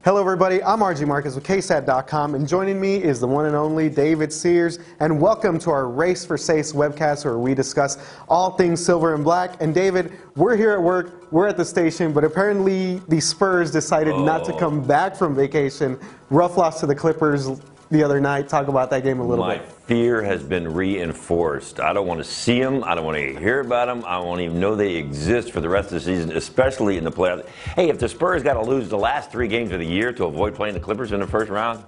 Hello everybody, I'm RG Marquez with KSAT.com, and joining me is the one and only David Sears, and welcome to our Race for Seis webcast where we discuss all things silver and black. And David, we're here at work, we're at the station, but apparently the Spurs decided not to come back from vacation. Rough loss to the Clippers the other night. Talk about that game a little bit. My fear has been reinforced. I don't want to see them. I don't want to hear about them. I won't even know they exist for the rest of the season, especially in the playoffs. Hey, if the Spurs got to lose the last 3 games of the year to avoid playing the Clippers in the first round,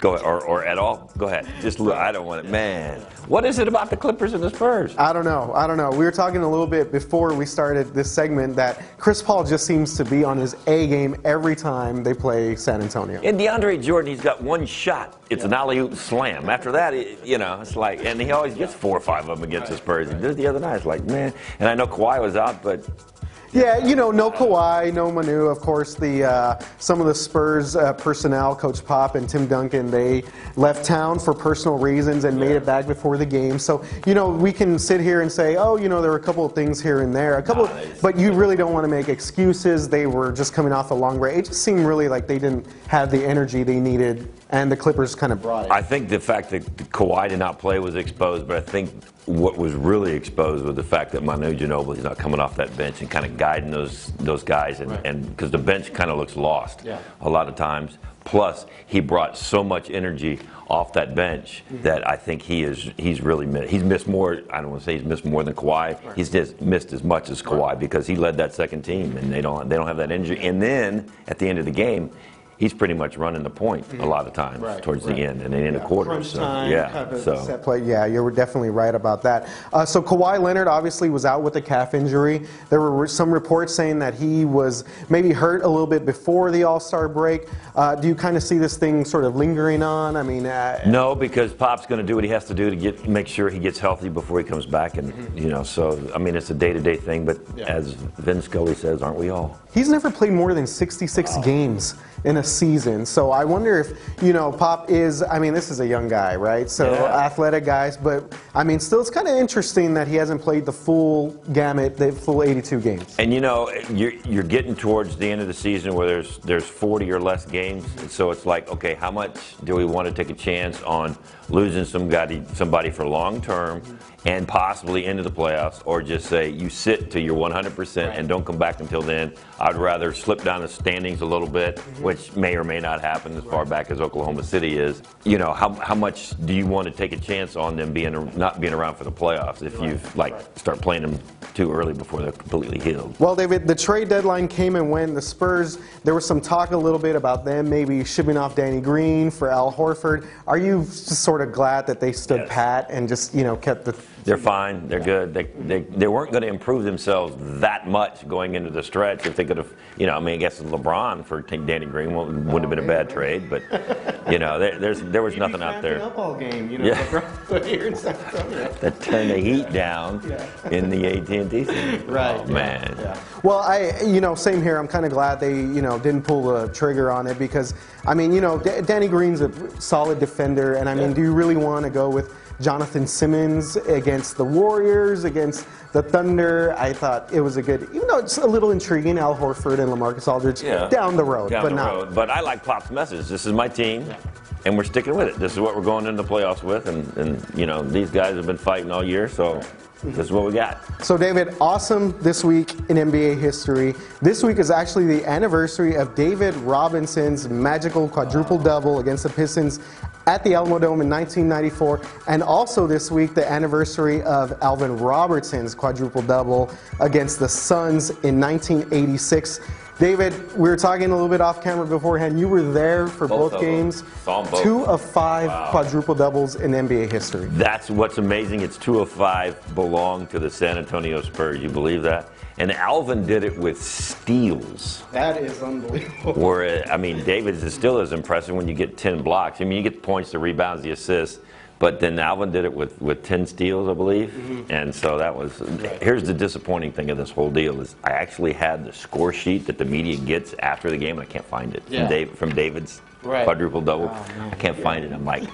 go ahead, or at all, go ahead. Just look, I don't want it. Man, what is it about the Clippers and the Spurs? I don't know. We were talking a little bit before we started this segment that Chris Paul just seems to be on his A game every time they play San Antonio. And DeAndre Jordan, he's got one shot. It's an alley-oop slam. After that, it's like, and he always gets 4 or 5 of them against the Spurs. He did it the other night. It's like, man. And I know Kawhi was out, but... Yeah, no Kawhi, no Manu. Of course, some of the Spurs personnel, Coach Pop and Tim Duncan, they left town for personal reasons and made it back before the game. So, we can sit here and say, oh, there were a couple of things here and there, but you really don't want to make excuses. They were just coming off a long break. It just seemed really like they didn't have the energy they needed, and the Clippers kind of brought it. I think the fact that Kawhi did not play was exposed, but I think what was really exposed was the fact that Manu Ginobili is not coming off that bench and kind of guiding those guys, and because the bench kind of looks lost a lot of times. Plus, he brought so much energy off that bench that I think he's really missed more. I don't want to say he's missed more than Kawhi. Right. He's just missed as much as Kawhi because he led that second team, and they don't have that energy. And then at the end of the game, he's pretty much running the point a lot of times towards the end and in the quarters. So, set play. Yeah, you were definitely right about that. So Kawhi Leonard obviously was out with a calf injury. There were some reports saying that he was maybe hurt a little bit before the All-Star break. Do you kind of see this thing sort of lingering on? I mean, no, because Pop's going to do what he has to do to make sure he gets healthy before he comes back, and so I mean it's a day-to-day thing. But as Vin Scully says, aren't we all? He's never played more than 66 games in a season. So I wonder if, Pop is, I mean, this is a young guy, right? So athletic guys, but I mean, still it's kind of interesting that he hasn't played the full gamut, the full 82 games. And you're getting towards the end of the season where there's 40 or less games. And so it's like, okay, how much do we want to take a chance on losing somebody for long term and possibly into the playoffs, or just say you sit till you're 100% and don't come back until then? I'd rather slip down the standings a little bit, which may or may not happen as far back as Oklahoma City is. How much do you want to take a chance on them not being around for the playoffs if you start playing them too early before they're completely healed? Well, David, the trade deadline came and went. The Spurs, there was some talk a little bit about them maybe shipping off Danny Green for Al Horford. Are you just sort of glad that they stood pat and just kept the... They're fine. They're good. They weren't going to improve themselves that much going into the stretch if they could have, I guess LeBron for Danny Green wouldn't have been a bad trade, but, there was nothing out there. Up all game, LeBron here in San Antonio. That turned the heat down in the AT&T Center. Right. Oh, man. Yeah. Well, same here. I'm kind of glad they, didn't pull the trigger on it because, I mean, Danny Green's a solid defender, and I mean, do you really want to go with Jonathan Simmons against the Warriors, against the Thunder? I thought it was a good, even though it's a little intriguing, Al Horford and LaMarcus Aldridge down the road. But I like Pop's message. This is my team, and we're sticking with it. This is what we're going into the playoffs with, and these guys have been fighting all year, so this is what we got. So, David, awesome this week in NBA history. This week is actually the anniversary of David Robinson's magical quadruple-double against the Pistons at the Alamo Dome in 1994, and also this week the anniversary of Alvin Robertson's quadruple-double against the Suns in 1986. David, we were talking a little bit off camera beforehand. You were there for both games. 2 of 5 quadruple-doubles in NBA history. That's what's amazing. It's 2 of 5 belong to the San Antonio Spurs. You believe that? And Alvin did it with steals. That is unbelievable. David's is still as impressive when you get 10 blocks. I mean, you get the points, the rebounds, the assists. But then Alvin did it with 10 steals, I believe. And so that was, here's the disappointing thing of this whole deal is I actually had the score sheet that the media gets after the game, and I can't find it from David's quadruple-double. I can't find it. I'm like,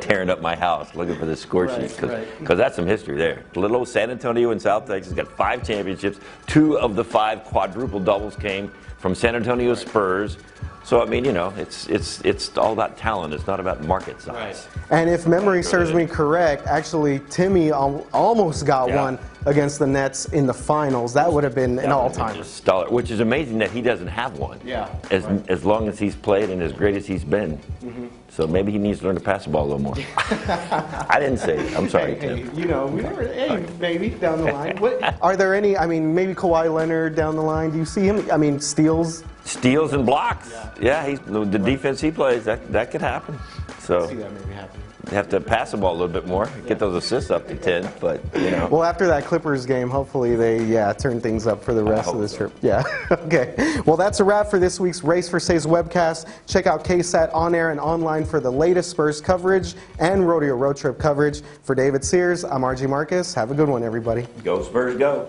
tearing up my house looking for the score sheet, because that's some history there. Little old San Antonio in South Texas got 5 championships. 2 of the 5 quadruple doubles came from San Antonio Spurs. So I mean, you know, it's all about talent. It's not about market size. And if memory serves me correct, actually Timmy almost got one against the Nets in the finals. That would have been an all-timer. Which is amazing that he doesn't have one. Yeah. As long as he's played and as great as he's been. So maybe he needs to learn to pass the ball a little more. I didn't say it. I'm sorry, Tim. You know, we never, maybe down the line. Are there any, I mean, maybe Kawhi Leonard down the line? Do you see him, I mean, steals? Steals and blocks. Yeah, the defense he plays, that could happen. So I see that maybe happening. You have to pass the ball a little bit more, get those assists up to 10, but, you know. Well, after that Clippers game, hopefully they, turn things up for the rest of this trip. Yeah, okay. Well, that's a wrap for this week's Race for Seis webcast. Check out KSAT on air and online for the latest Spurs coverage and Rodeo Road Trip coverage. For David Sears, I'm RG Marquez. Have a good one, everybody. Go Spurs, go.